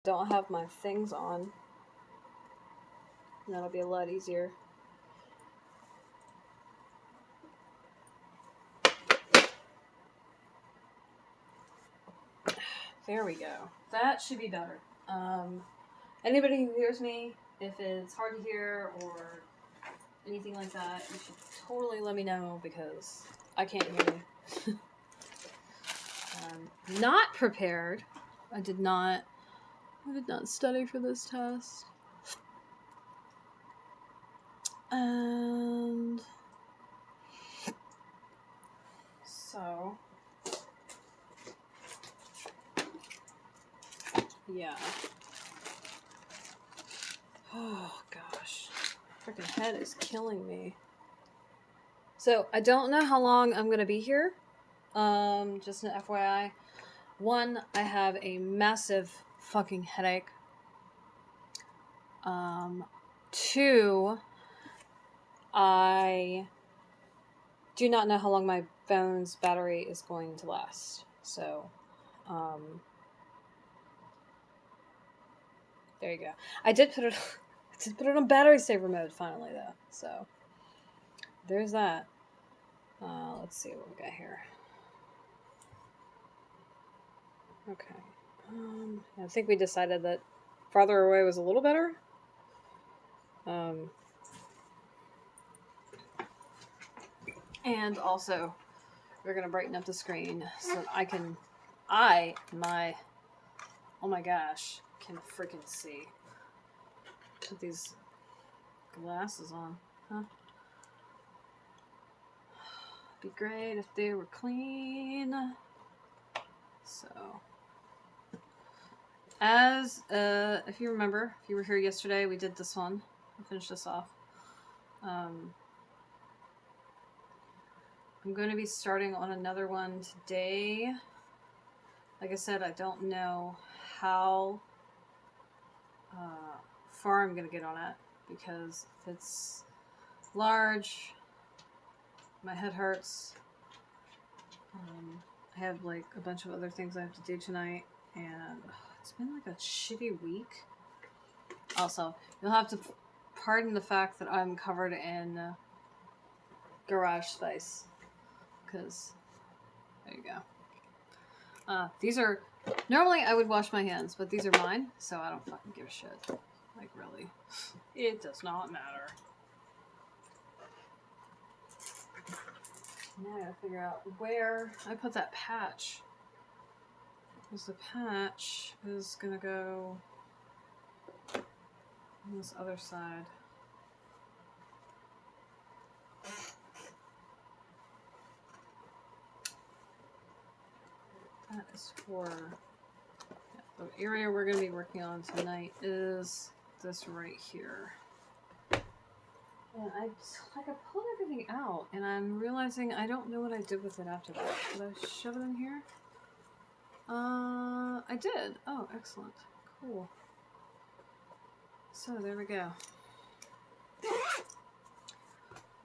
don't have my things on. That'll be a lot easier. There we go. That should be better. Anybody who hears me, if it's hard to hear or anything like that, you should totally let me know because I can't hear you. Not prepared. I did not study for this test. And so yeah. Oh gosh. Freaking head is killing me. So I don't know how long I'm gonna be here. Just an FYI. One, I have a massive fucking headache. Two, I do not know how long my phone's battery is going to last. So, there you go. I did put it on battery saver mode finally though. So, there's that. Let's see what we got here. Okay. I think we decided that farther away was a little better. And also, we're gonna brighten up the screen so that oh my gosh, can freaking see. Put these glasses on, huh? Be great if they were clean. So, as if you remember, if you were here yesterday, we did this one. I'll finish this off. I'm going to be starting on another one today. Like I said, I don't know how far I'm going to get on it because if it's large, my head hurts. I have like a bunch of other things I have to do tonight, and it's been like a shitty week. Also, you'll have to pardon the fact that I'm covered in garage spice, because there you go. These are normally I would wash my hands, but these are mine, so I don't fucking give a shit. Like really, it does not matter. Now I gotta figure out where I put that patch. Because the patch is gonna go on this other side. That is for the area we're gonna be working on tonight is this right here. And I pulled everything out, and I'm realizing I don't know what I did with it after that. Did I shove it in here? I did. Oh, excellent. Cool. So there we go.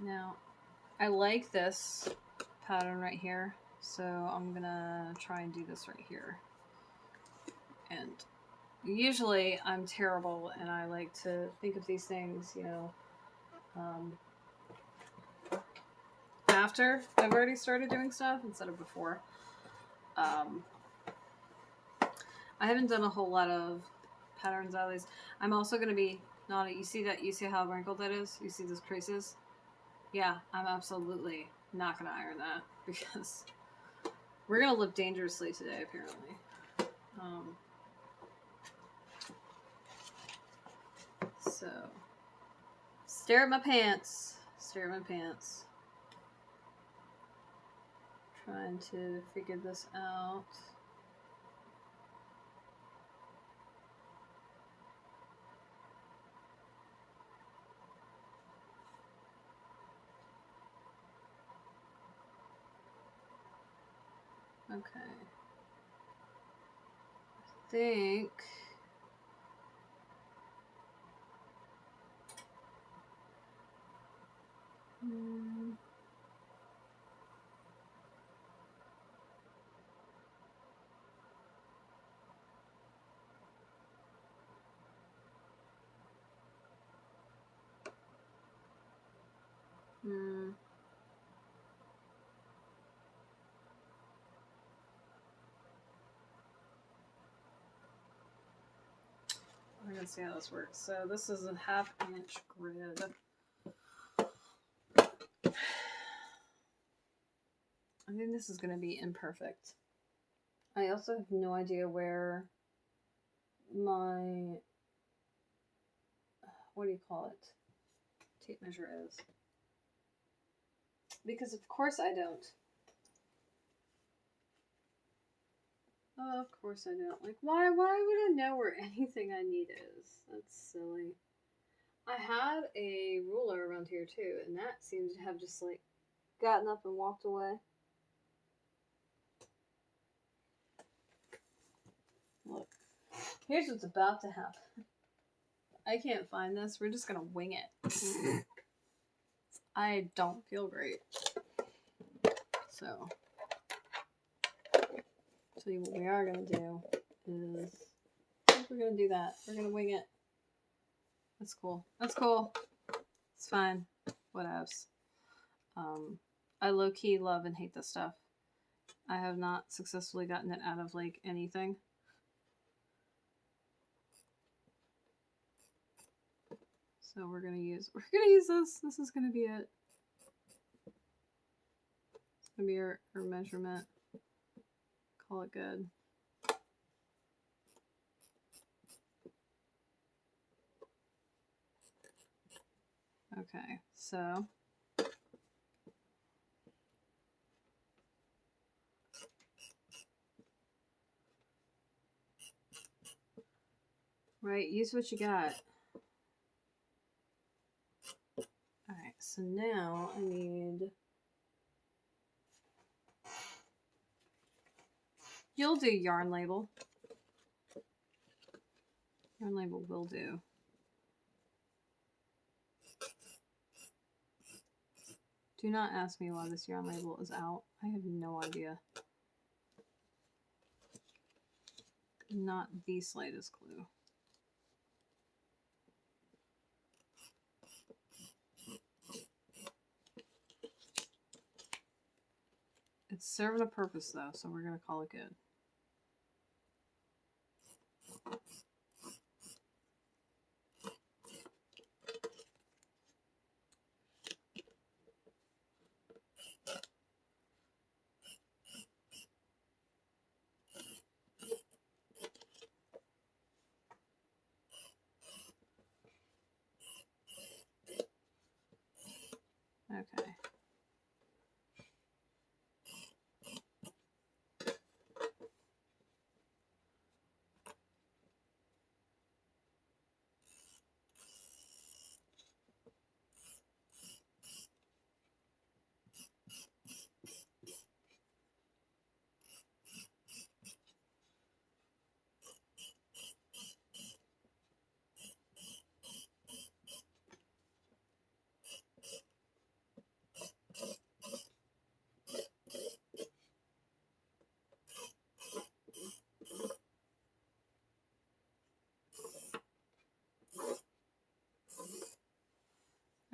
Now, I like this pattern right here, so I'm gonna try and do this right here. And usually I'm terrible, and I like to think of these things, you know, after I've already started doing stuff instead of before. I haven't done a whole lot of patterns out of these. I'm also going to be you see how wrinkled that is? You see those creases? Yeah, I'm absolutely not going to iron that because we're going to live dangerously today, apparently. So, stare at my pants. Trying to figure this out. Okay. I think Hmm. We're gonna see how this works. So this is a 1/2 inch grid. I think this is gonna be imperfect. I also have no idea where my, what do you call it, tape measure is. Because of course I don't. Of course I don't. Like, why would I know where anything I need is? That's silly. I had a ruler around here too, and that seems to have just like gotten up and walked away. Look, here's what's about to happen. I can't find this. We're just gonna wing it. I don't feel great. So what we are gonna do is, I think we're gonna do that. We're gonna wing it. That's cool. That's cool. It's fine. Whatevs. I low-key love and hate this stuff. I have not successfully gotten it out of like anything. So we're gonna use this. This is gonna be it. It's gonna be our measurement. Call it good. Okay, so right, use what you got. Alright, so now I need, you'll do yarn label. Yarn label will do. Do not ask me why this yarn label is out. I have no idea. Not the slightest clue. It's serving a purpose though, so we're gonna call it good. Okay.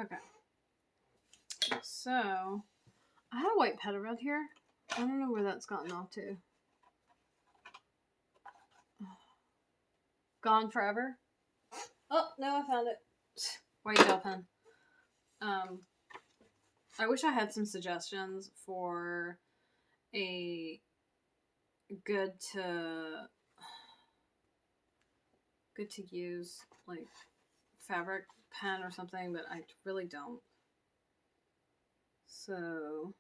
Okay. So, I had a white pet around here. I don't know where that's gotten off to. Gone forever? Oh, no, I found it. White gel pen. I wish I had some suggestions for a good to use, like, fabric pen or something, but I really don't. So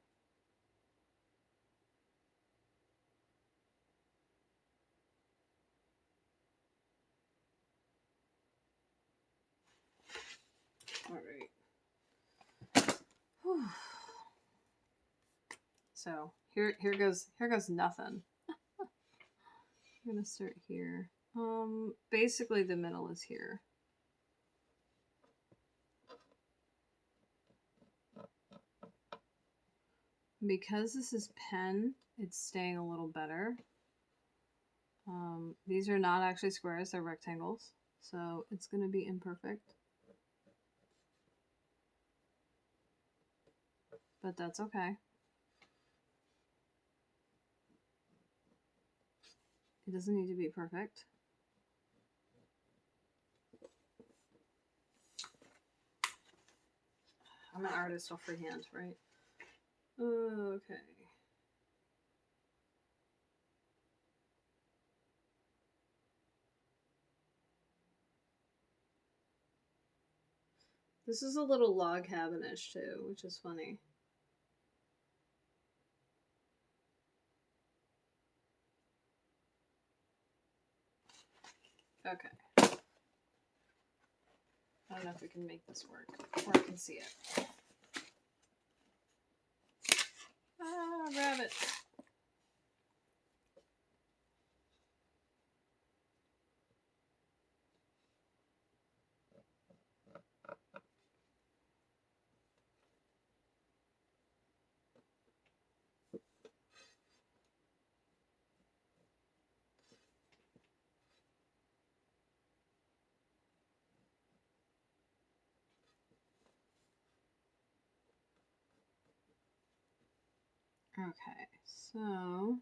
all right. Whew. So here goes nothing. I'm gonna start here. Basically the middle is here. Because this is pen, it's staying a little better. These are not actually squares, they're rectangles, so it's going to be imperfect. but that's okay. It doesn't need to be perfect. I'm an artist off freehand, right? Okay. This is a little log cabin-ish too, which is funny. Okay. I don't know if we can make this work, or I can see it. Ah, rabbit. Okay, so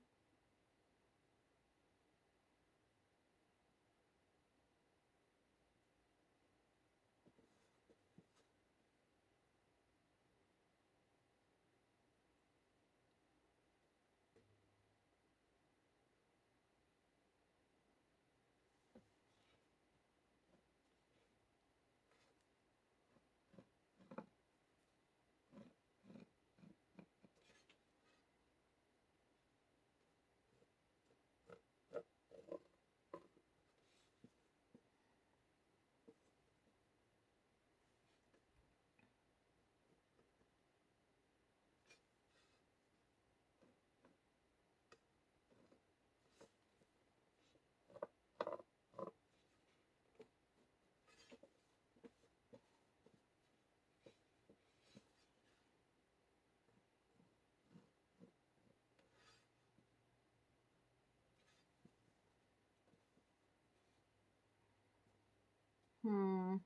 hmm.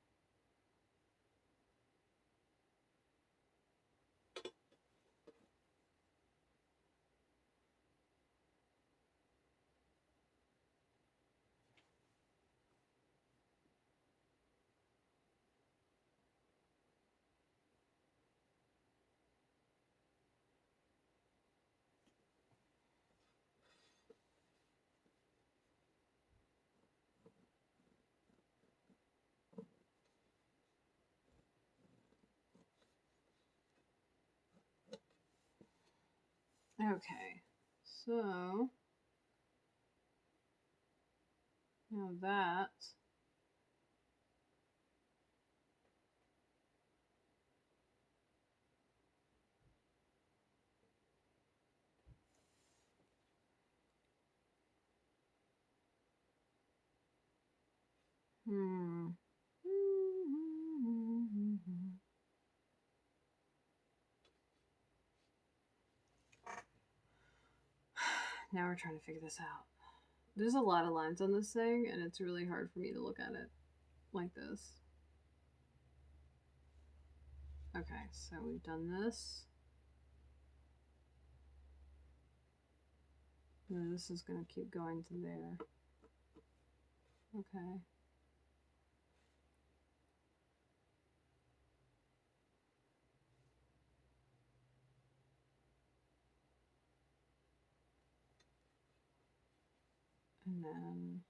Okay, so now that hmm. Now we're trying to figure this out. There's a lot of lines on this thing, and it's really hard for me to look at it like this. Okay, so we've done this. And this is going to keep going to there. Okay. And then,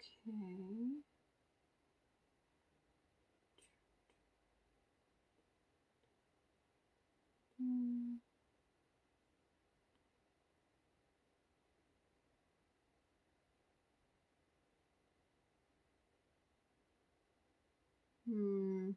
okay. Hmm.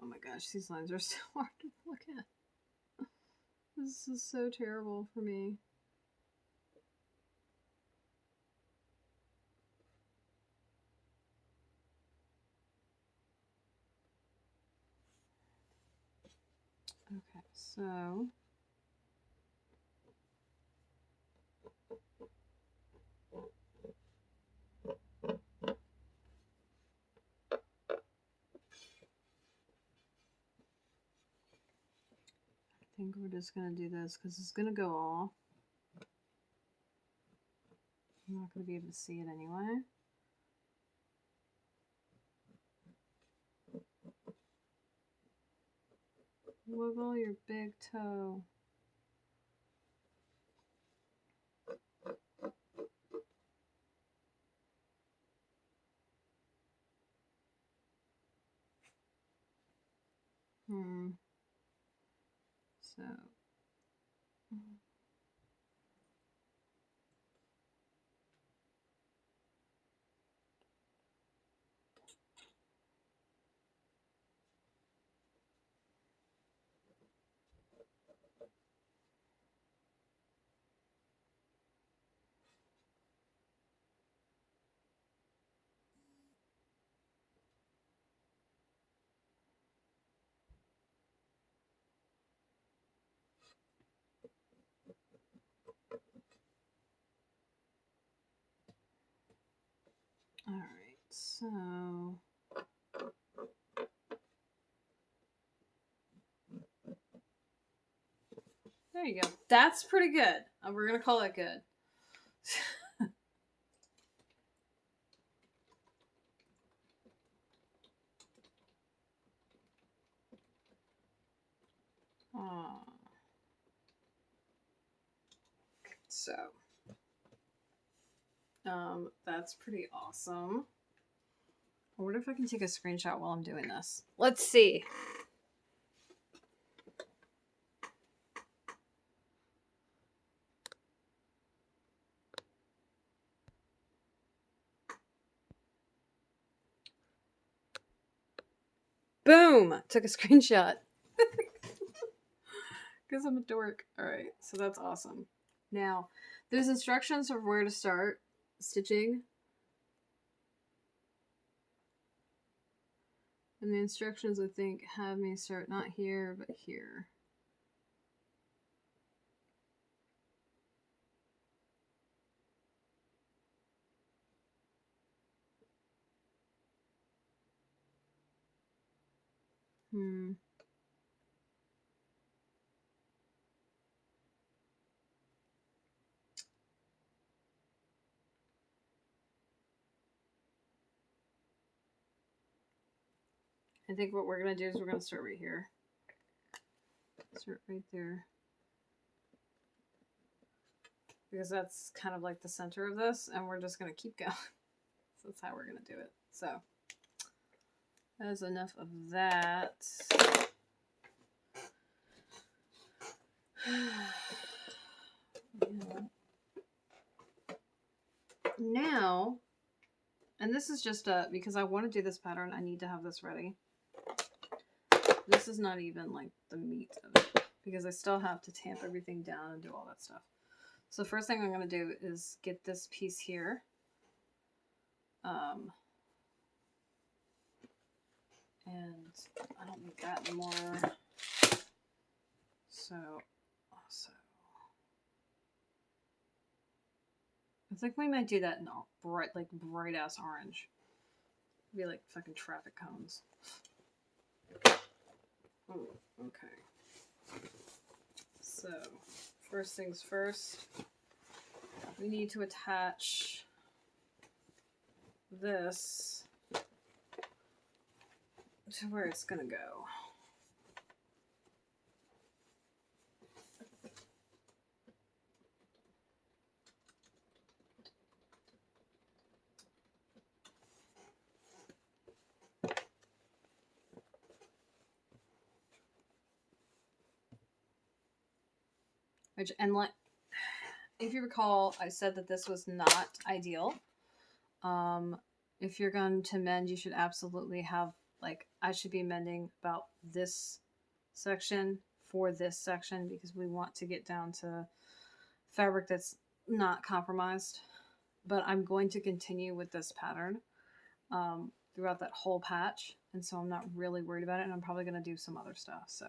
Oh my gosh, these lines are so hard to look at. This is so terrible for me. Okay, so I think we're just gonna do this because it's gonna go off. I'm not gonna be able to see it anyway. Wiggle your big toe. So. All right, so there you go. That's pretty good. We're gonna call it good. So, that's pretty awesome. I wonder if I can take a screenshot while I'm doing this. Let's see. Boom! Took a screenshot. Because I'm a dork. Alright, so that's awesome. Now, there's instructions of where to start stitching. And the instructions, I think, have me start not here, but here. I think what we're going to do is we're going to start right here. Start right there. Because that's kind of like the center of this, and we're just going to keep going. So that's how we're going to do it. So that is enough of that. Now, and this is just because I want to do this pattern, I need to have this ready. This is not even like the meat of it, because I still have to tamp everything down and do all that stuff. So the first thing I'm going to do is get this piece here. And I don't need that anymore. So, I think we might do that in bright ass orange. It'd be like fucking traffic cones. Oh, okay. So, first things first, we need to attach this to where it's gonna go. And like, if you recall, I said that this was not ideal. If you're going to mend, you should absolutely have, like, I should be mending about this section for this section, because we want to get down to fabric that's not compromised. But I'm going to continue with this pattern throughout that whole patch, and so I'm not really worried about it, and I'm probably going to do some other stuff. So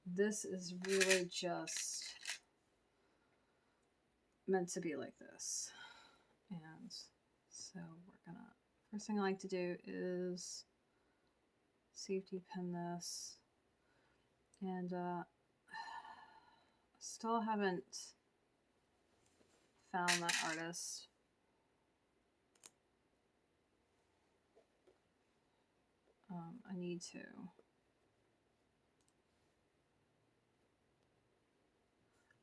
this is really just meant to be like this. And so we're gonna, first thing I like to do is safety pin this. And still haven't found that artist. I need to.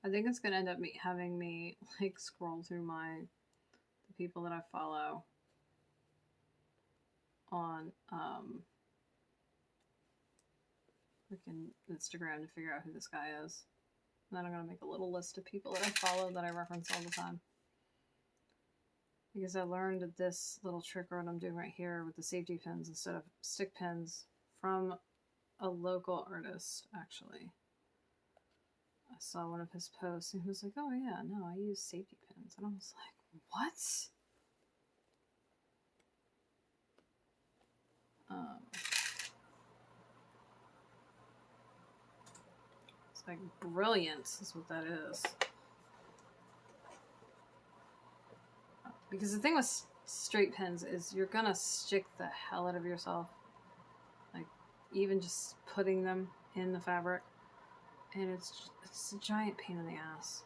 I think it's gonna end up having me like scroll through the people that I follow on freaking Instagram to figure out who this guy is. And then I'm gonna make a little list of people that I follow that I reference all the time. Because I learned this little trick what I'm doing right here with the safety pins instead of stick pins from a local artist, actually. I saw one of his posts and he was like, oh yeah, no, I use safety pins. And I was like, what? It's like brilliant is what that is. Because the thing with straight pins is you're gonna stick the hell out of yourself. Like, even just putting them in the fabric. And it's a giant pain in the ass.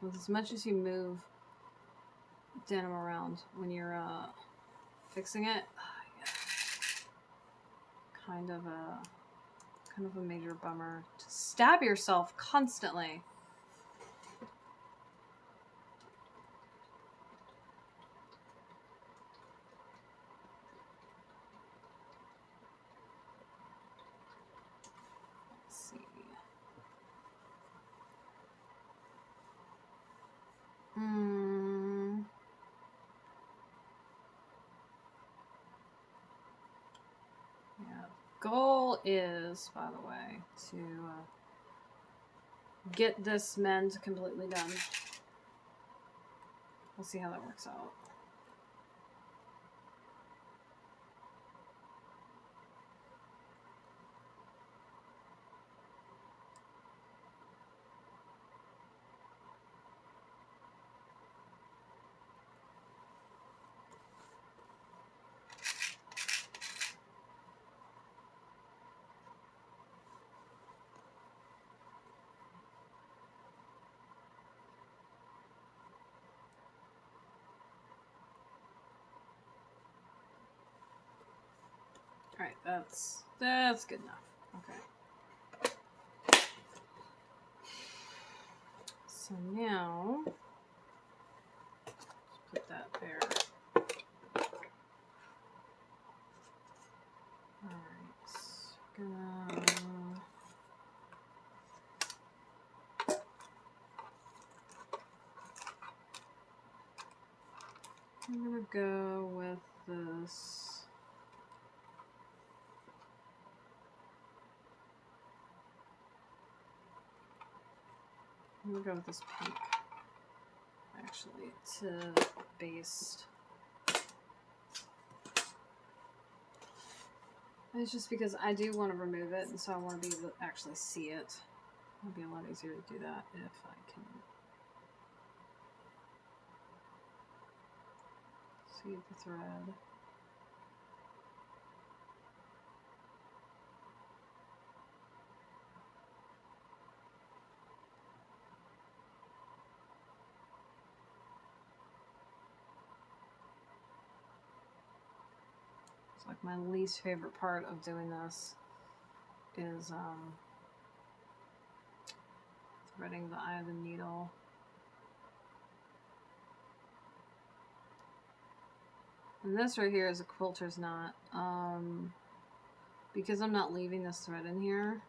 With as much as you move denim around when you're fixing it, yeah. kind of a major bummer to stab yourself constantly. Yeah. Goal is, by the way, to get this mend completely done. We'll see how that works out. Alright, that's good enough. Okay. So now, put that there. Alright, I'm gonna go with this. I'm gonna go with this pink, actually, to baste. It's just because I do want to remove it, and so I want to be able to actually see it. It'll be a lot easier to do that if I can see the thread. It's like my least favorite part of doing this is threading the eye of the needle. And this right here is a quilter's knot. Because I'm not leaving this thread in here,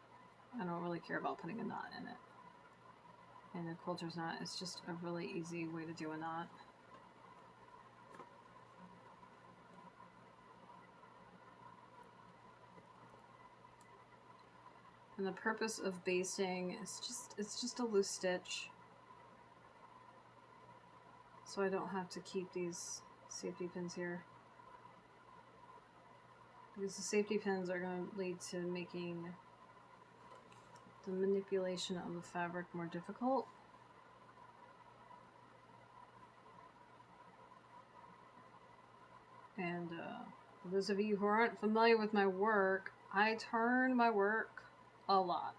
I don't really care about putting a knot in it. And a quilter's knot is just a really easy way to do a knot. And the purpose of basting is it's just a loose stitch. So I don't have to keep these safety pins here. Because the safety pins are going to lead to making the manipulation of the fabric more difficult. And for those of you who aren't familiar with my work, I turn my work a lot.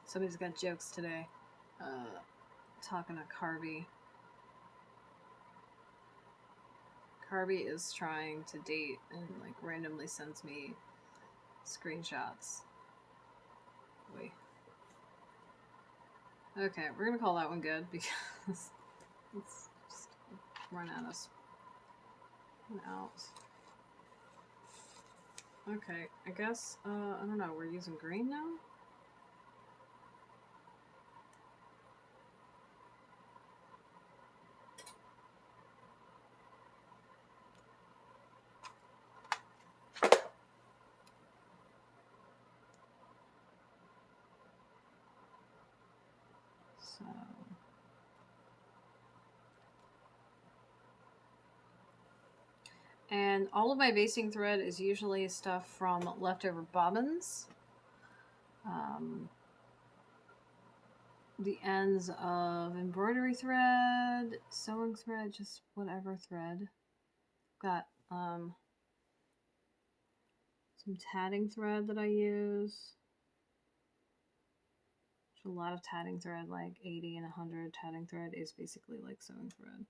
Somebody's got jokes today. Talking to Carvey. Carvey is trying to date and like randomly sends me screenshots. Wait. Okay, we're gonna call that one good because it's just run at us. Out. Okay, I guess I don't know, we're using green now? So and all of my basting thread is usually stuff from leftover bobbins. The ends of embroidery thread, sewing thread, just whatever thread. Got some tatting thread that I use. A lot of tatting thread, like 80 and 100 tatting thread is basically like sewing thread.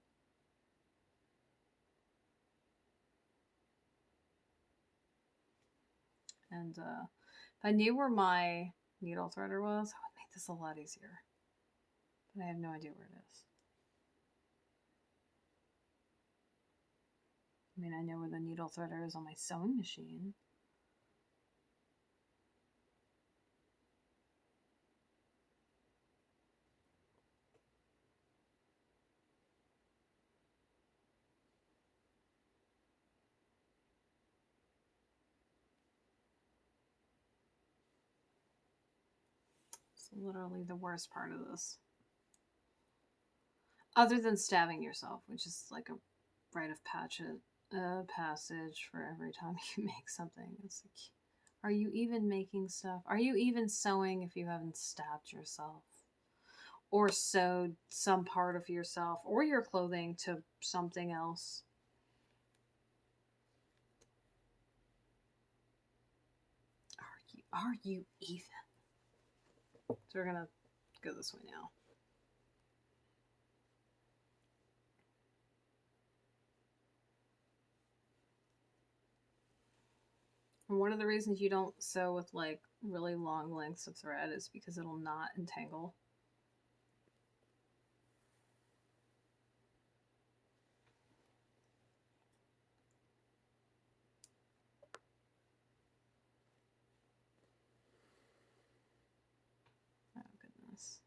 And if I knew where my needle threader was, I would make this a lot easier. But I have no idea where it is. I mean, I know where the needle threader is on my sewing machine. It's literally the worst part of this. Other than stabbing yourself, which is like a rite of passage for every time you make something. It's like, are you even making stuff? Are you even sewing if you haven't stabbed yourself? Or sewed some part of yourself or your clothing to something else? Are you even? So we're gonna go this way now. And one of the reasons you don't sew with like really long lengths of thread is because it'll not entangle. Oh goodness.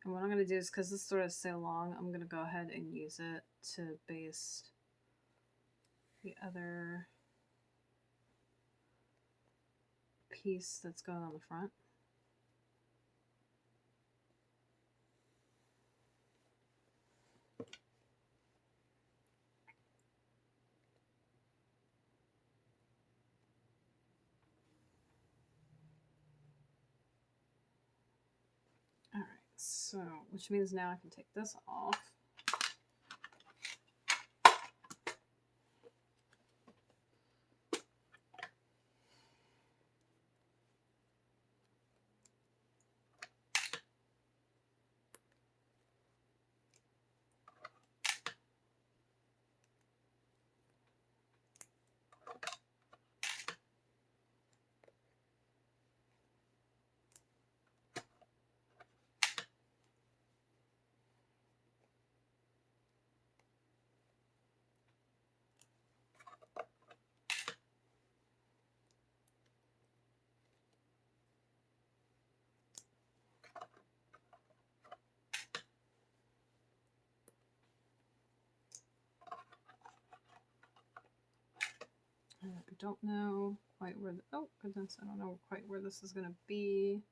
And what I'm going to do is, because this thread is so long, I'm going to go ahead and use it to baste the other piece that's going on the front. All right, so which means now I can take this off. don't know quite where, oh goodness, I don't know quite where this is going to be.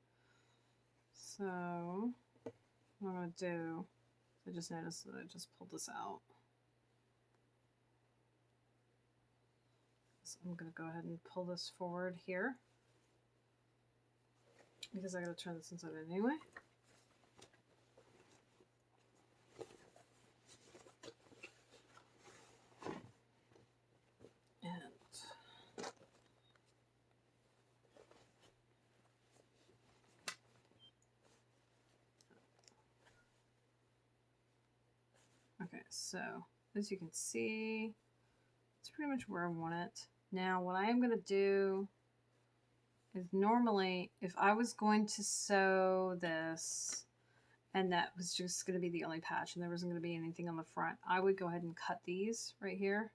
So what I'm going to do, I just noticed that I just pulled this out. So I'm going to go ahead and pull this forward here because I got to turn this inside out anyway. Okay, so as you can see, it's pretty much where I want it. Now, what I am going to do is normally, if I was going to sew this, and that was just going to be the only patch, and there wasn't going to be anything on the front, I would go ahead and cut these right here.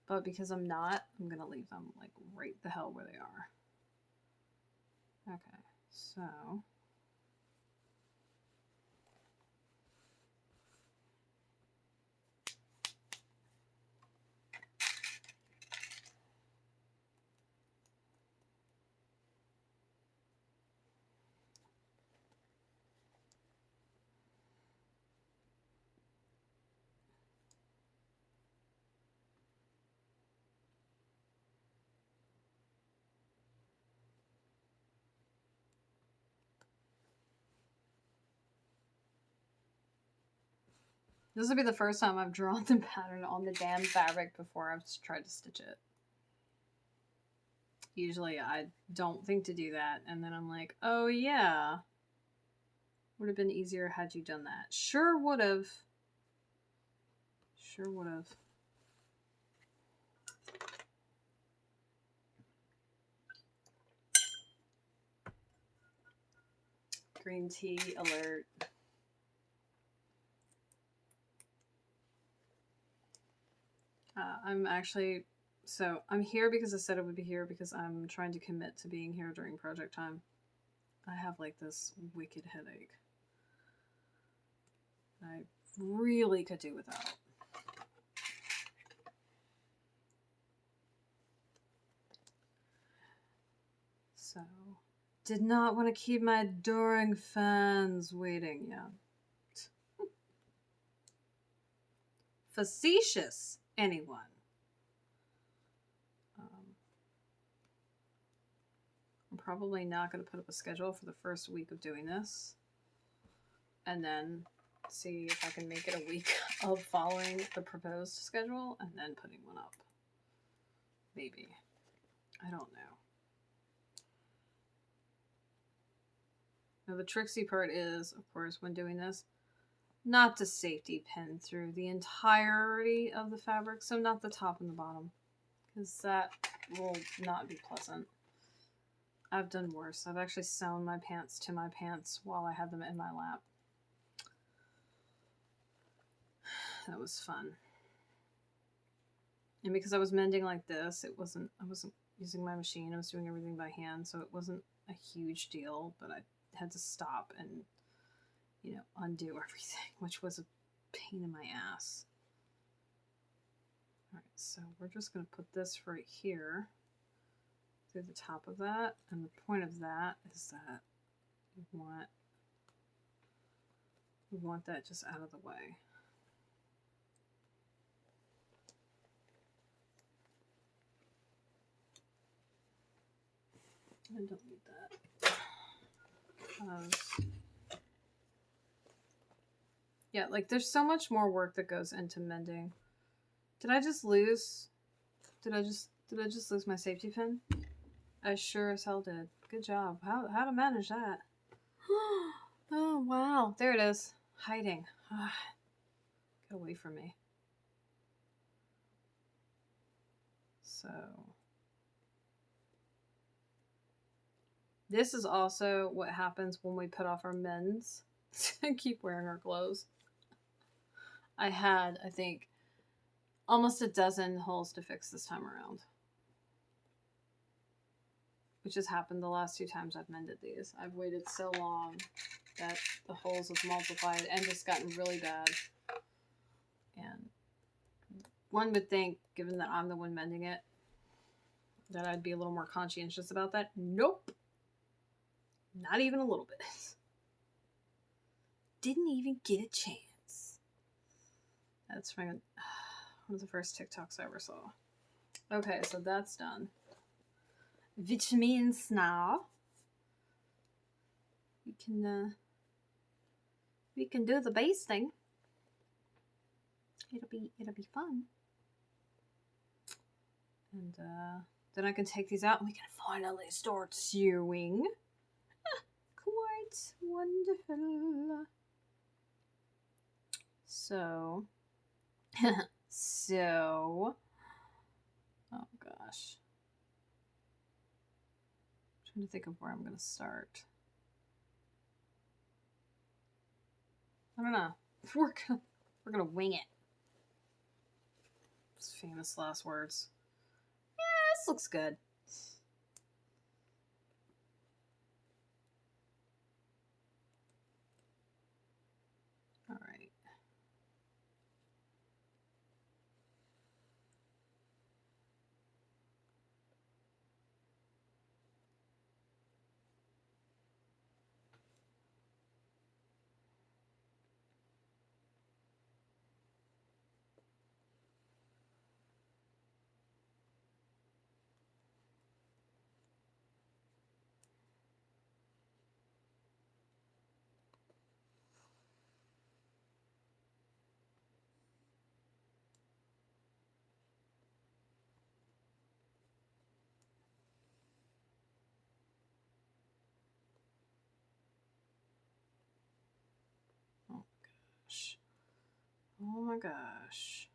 But because I'm not, I'm going to leave them like right the hell where they are. Okay, so... This will be the first time I've drawn the pattern on the damn fabric before I've tried to stitch it. Usually I don't think to do that, and then I'm like, oh yeah. Would have been easier had you done that. Sure would have. Sure would have. Green tea alert. I'm actually, so I'm here because I said I would be here because I'm trying to commit to being here during project time. I have like this wicked headache. I really could do without. So, did not want to keep my adoring fans waiting. Yeah. Facetious, anyone. I'm probably not going to put up a schedule for the first week of doing this. And then see if I can make it a week of following the proposed schedule and then putting one up. Maybe. I don't know. Now the tricksy part is, of course, when doing this, not to safety pin through the entirety of the fabric, so not the top and the bottom, because that will not be pleasant. I've done worse. I've actually sewn my pants to my pants while I had them in my lap. That was fun. And because I was mending like this, I wasn't using my machine. I was doing everything by hand, so it wasn't a huge deal, but I had to stop and, you know, undo everything, which was a pain in my ass. All right, so we're just going to put this right here through the top of that, and the point of that is that we want that just out of the way. I don't need that. Yeah, like there's so much more work that goes into mending. Did I just lose? Did I just lose my safety pin? I sure as hell did. Good job. How to manage that? Oh wow, there it is, hiding. Get away from me. So this is also what happens when we put off our mittens and keep wearing our clothes. I had, I think, almost a dozen holes to fix this time around, which has happened the last 2 times I've mended these. I've waited so long that the holes have multiplied and just gotten really bad. And one would think, given that I'm the one mending it, that I'd be a little more conscientious about that. Nope. Not even a little bit. Didn't even get a chance. That's one of the first TikToks I ever saw. Okay, so that's done. Which means now we can do the basting. It'll be fun. And then I can take these out and we can finally start sewing. Quite wonderful. So, oh gosh. I'm trying to think of where I'm going to start. I don't know. We're gonna wing it. Those famous last words. Yeah, this looks good. All right. Oh gosh. Oh my gosh.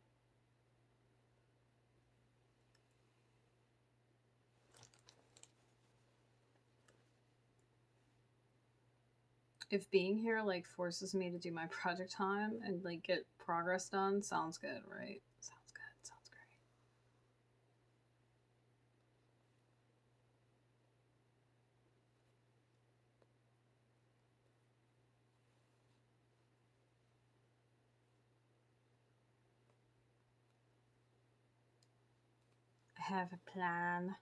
If being here like forces me to do my project time and like get progress done, sounds good, right? Sounds good. Sounds great. I have a plan.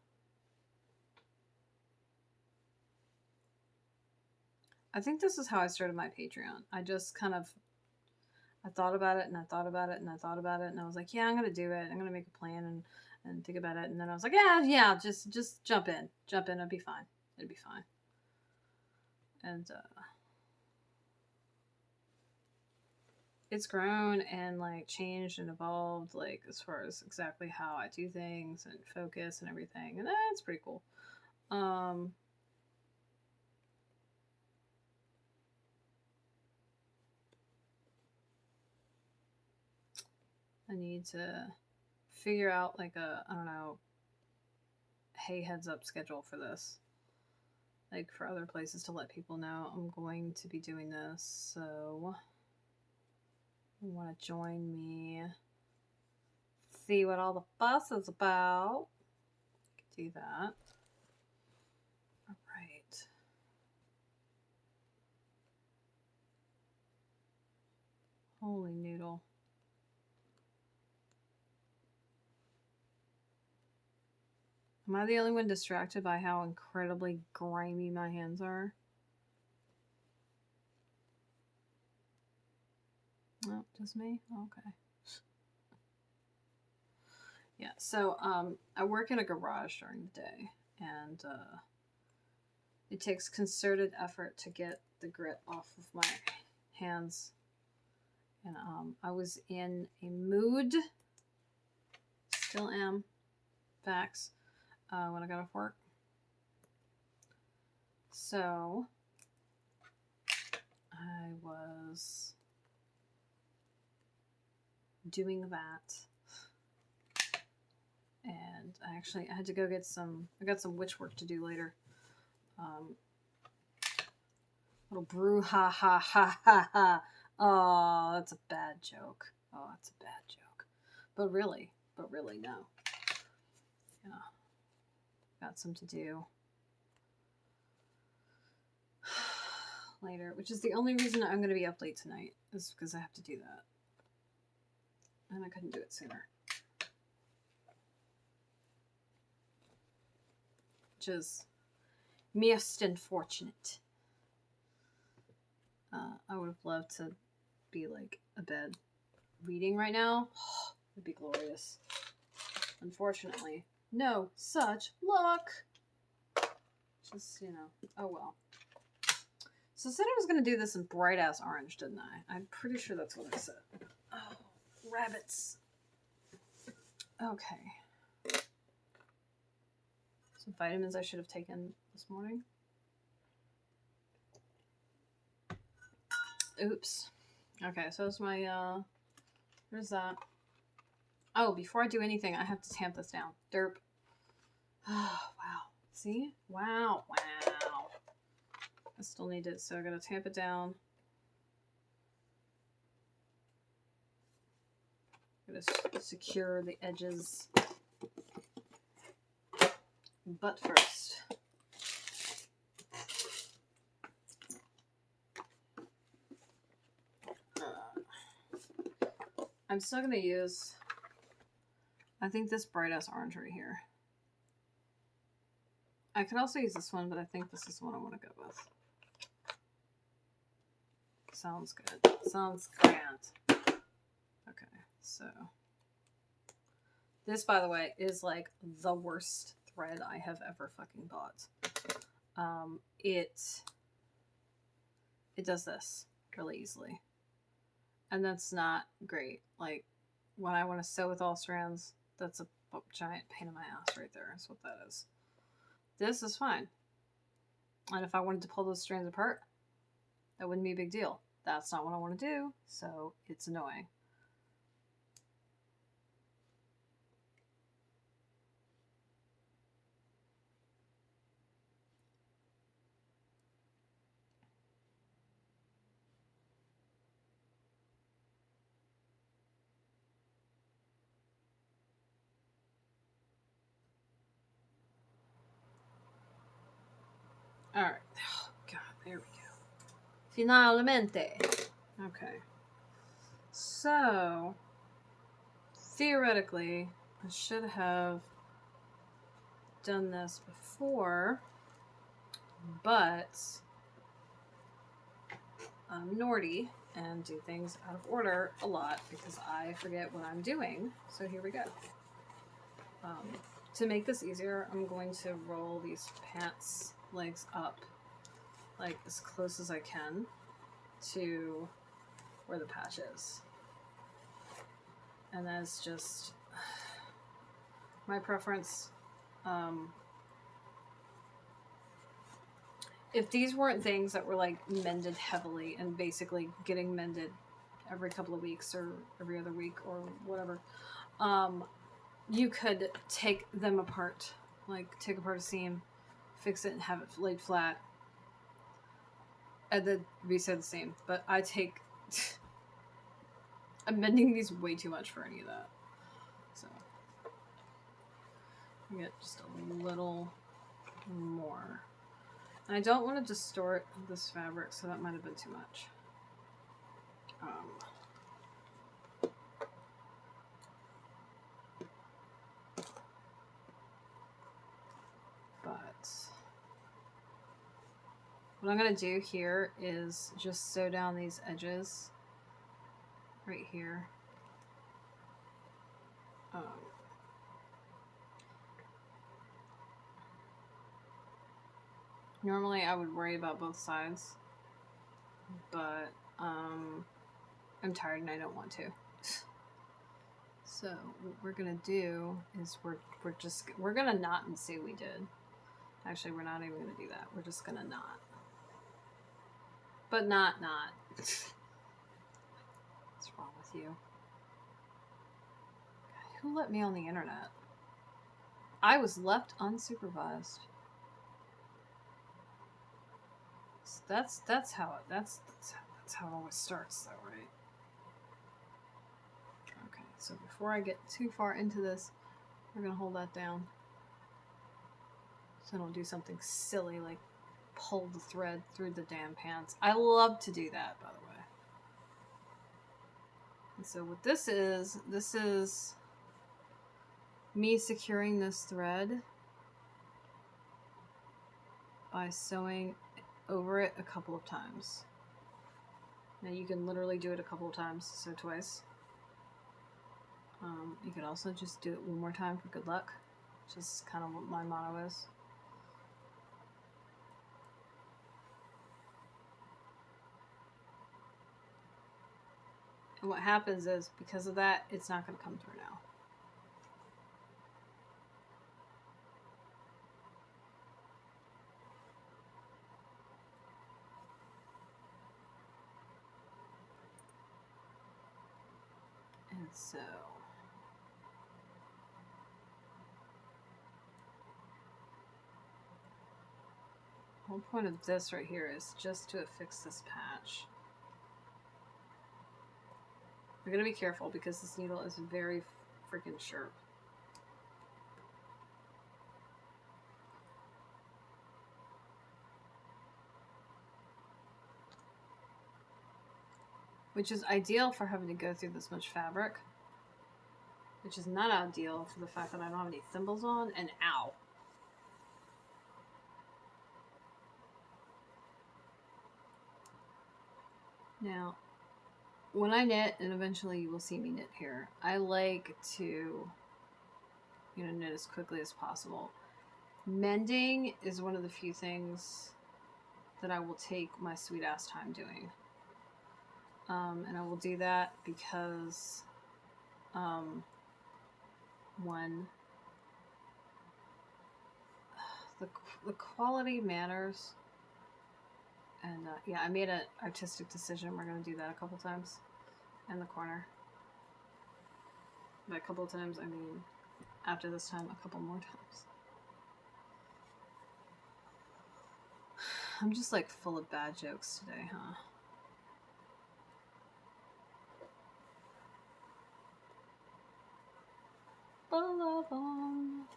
I think this is how I started my Patreon. I just kind of I thought about it and I thought about it and I thought about it and I was like, yeah, I'm gonna do it. I'm gonna make a plan and think about it. And then I was like, yeah, just jump in, it'll be fine. It'll be fine. And it's grown and like changed and evolved, like as far as exactly how I do things and focus and everything, and that's pretty cool. I need to figure out like a, I don't know, hey, heads up schedule for this. Like for other places to let people know I'm going to be doing this. So you want to join me, see what all the fuss is about. Do that. All right. Holy noodle. Am I the only one distracted by how incredibly grimy my hands are? Oh, just me? Okay. Yeah, so I work in a garage during the day, and it takes concerted effort to get the grit off of my hands. And I was in a mood, still am, facts, when I got off work. So I was doing that. And I had to go get I got some witch work to do later. Little brew, ha ha ha ha ha. Oh, that's a bad joke. Oh, that's a bad joke. But really, no. Yeah. Got some to do later, which is the only reason I'm going to be up late tonight, is because I have to do that. And I couldn't do it sooner. which is most unfortunate. I would have loved to be like abed reading right now. It'd be glorious. Unfortunately, no such luck. Just, you know, oh well. So I said I was going to do this in bright ass orange, didn't I? I'm pretty sure that's what I said. Oh, rabbits. Okay. Some vitamins I should have taken this morning. Oops. Okay, so it's my, where's that? Oh, before I do anything, I have to tamp this down. Derp. Oh, wow. See? Wow. Wow. I still need it, so I gotta tamp it down. Gotta secure the edges. But first, I'm still gonna use, I think, this bright ass orange right here. I could also use this one, but I think this is the one I want to go with. Sounds good. Sounds grand. Okay, so this, by the way, is like the worst thread I have ever fucking bought. It does this really easily, and that's not great. Like when I want to sew with all strands, that's a giant pain in my ass right there. That's what that is. This is fine, and if I wanted to pull those strands apart, that wouldn't be a big deal. That's not what I want to do, so it's annoying. Alright. Oh, God, there we go. Finalmente. Okay. So, theoretically, I should have done this before, but I'm Nordy and do things out of order a lot because I forget what I'm doing. So here we go. To make this easier, I'm going to roll these pants legs up like as close as I can to where the patch is. And that's just my preference. If these weren't things that were like mended heavily and basically getting mended every couple of weeks or every other week or whatever, you could take them apart, like take apart a seam, fix it and have it laid flat, and then resew the seam. But I'm mending these way too much for any of that. So I get just a little more. And I don't want to distort this fabric, so that might have been too much. But what I'm going to do here is just sew down these edges right here. Normally I would worry about both sides, but I'm tired and I don't want to. So what we're gonna do is we're gonna knot and see what we did. Actually, we're not even gonna do that. We're just gonna knot, but not. What's wrong with you? God, who let me on the internet? I was left unsupervised. So that's how it always starts, though, right? Okay, so before I get too far into this, we're gonna hold that down, so I don't do something silly like pull the thread through the damn pants. I love to do that, by the way. And so what this is me securing this thread by sewing over it a couple of times. Now you can literally do it a couple of times, so twice. You could also just do it one more time for good luck, which is kind of what my motto is. And what happens is, because of that, it's not going to come through now. And so... the whole point of this right here is just to affix this patch. We're going to be careful because this needle is very freaking sharp. Which is ideal for having to go through this much fabric. Which is not ideal for the fact that I don't have any thimbles on, and ow. Now, when I knit, and eventually you will see me knit here, I like to, knit as quickly as possible. Mending is one of the few things that I will take my sweet ass time doing. And I will do that because, one, the quality matters. And yeah, I made an artistic decision. We're going to do that a couple times in the corner. By a couple of times, I mean after this time, a couple more times. I'm just like full of bad jokes today, huh? Full of them.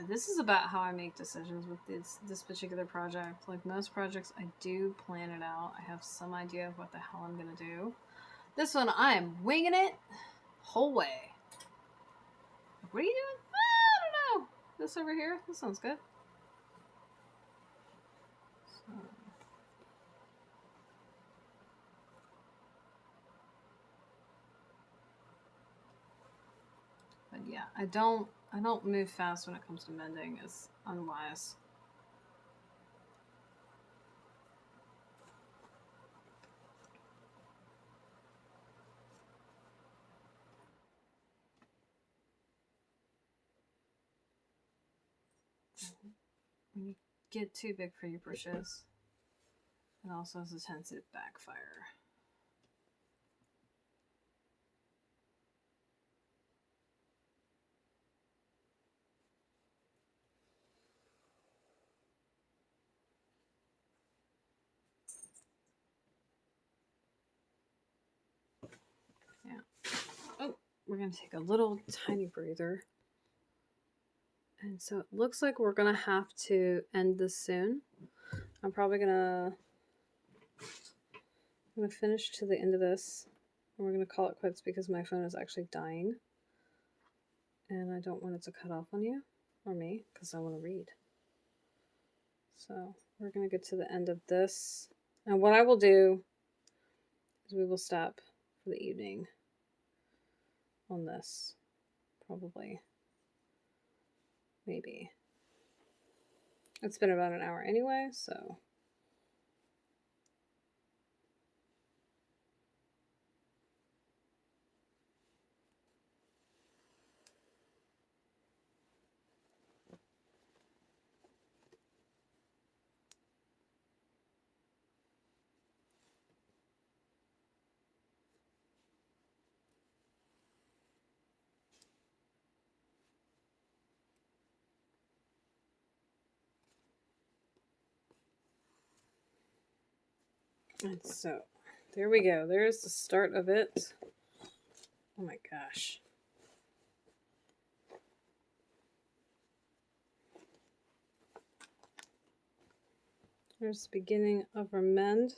This is about how I make decisions with this particular project. Like most projects, I do plan it out. I have some idea of what the hell I'm gonna do. This one, I am winging it whole way. What are you doing? I don't know. This over here? This sounds good. So. But yeah, I don't move fast when it comes to mending. It's unwise. When you get too big for your bushes, it also has a tendency to backfire. Yeah. Oh, we're going to take a little tiny breather. And so it looks like we're going to have to end this soon. I'm probably going to finish to the end of this. And we're going to call it quits because my phone is actually dying. And I don't want it to cut off on you or me because I want to read. So we're going to get to the end of this. And what I will do is we will stop for the evening on this. Probably. Maybe. It's been about an hour anyway, so. And so, there we go. There's the start of it. Oh my gosh. There's the beginning of our mend.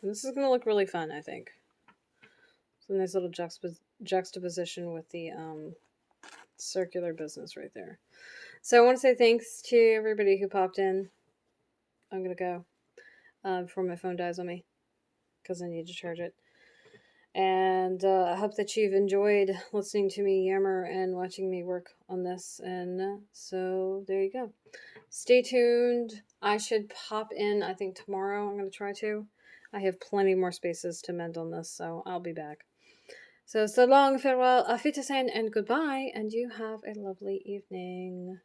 And this is going to look really fun, I think. It's a nice little juxtaposition with the circular business right there. So I want to say thanks to everybody who popped in. I'm going to go before my phone dies on me because I need to charge it. And I hope that you've enjoyed listening to me yammer and watching me work on this. And so there you go. Stay tuned. I should pop in, I think tomorrow. I'm going to try to. I have plenty more spaces to mend on this, so I'll be back. So long, farewell, auf Wiedersehen, and goodbye, and you have a lovely evening.